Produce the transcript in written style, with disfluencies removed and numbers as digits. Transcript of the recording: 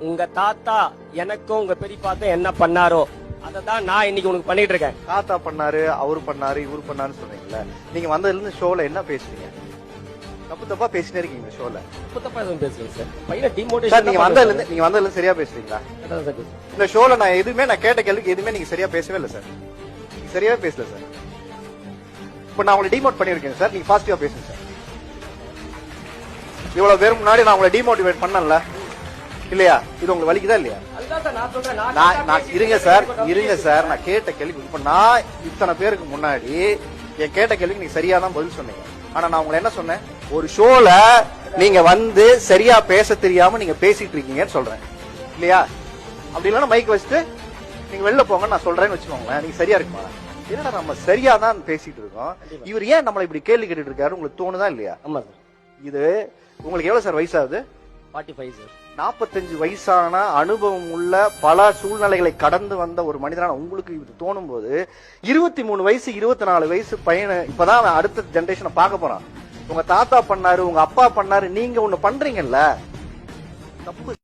உங்க தாத்தா எனக்கும் உங்க பெரியப்பாக்கும் என்ன பண்ணாரோ அததான் நான் இன்னைக்கு உனக்கு பண்ணிட்டு இருக்கேன். தாத்தா பண்ணாரு, அவரு பண்ணாரு, இவரு பண்ணாருன்னு சொல்றீங்கல்ல. நீங்க வந்ததுல இருந்து ஷோல என்ன பேசுறீங்க? தப்பு தப்பா பேசினே இருக்கீங்க ஷோல. தப்பா எதுவும் பேசுறேன் சார். பையனை சார் டிமோட்டிவேஷன் நீங்க வந்ததுல இருந்து சரியா பேசுறீங்களா? இந்த ஷோல நான் கேட்ட கேள்விக்கு எதுவுமே நீங்க சரியா பேசவே இல்லை சார். நீங்க சரியாவே பேசல சார். இப்ப நான் உங்களை டிமோட் பண்ணிருக்கேன் சார். நீங்க பாசிட்டிவா பேசுங்க சார். இவ்வளவு பேர் முன்னாடி நான் உங்களை டிமோட்டிவேட் பண்ணல இல்லையா? இது உங்களுக்கு வலிக்குதா இல்லையா? இருங்க சார் நான் கேட்ட கேள்வி இப்ப நான் இத்தனை பேருக்கு முன்னாடி என் கேட்ட கேள்விக்கு நீங்க சரியா தான் பதில் சொன்னீங்க. ஆனா நான் உங்களை என்ன சொன்னேன்? ஒரு ஷோல நீங்க வந்து சரியா பேச தெரியாம நீங்க பேசிட்டு இருக்கீங்கன்னு சொல்றேன் இல்லையா? அப்படி இல்லைன்னா மைக் வச்சுட்டு நீங்க வெளில போங்க நான் சொல்றேன்னு வச்சுக்கோங்களேன். நீங்க சரியா இருக்குமா? என்னடா நம்ம சரியா தான் பேசிட்டு இருக்கோம், இவர் ஏன் நம்மள இப்படி கேள்வி கேட்டுட்டு இருக்காரு உங்களுக்கு தோணுதா இல்லையா? ஆமா சார். இது உங்களுக்கு எவ்வளவு சார் வயசாகுது? 45 சார். 45 வயசான அனுபவம் உள்ள பல சூழ்நிலைகளை கடந்து வந்த ஒரு மனிதனான உங்களுக்கு இது தோணும் போது 23 வயசு 24 வயசு பையனை இப்பதான் அடுத்த ஜெனரேஷனை பார்க்க போறான். உங்க தாத்தா பண்ணாரு, உங்க அப்பா பண்ணாரு, நீங்க ஒண்ணு பண்றீங்கல்ல, தப்பு.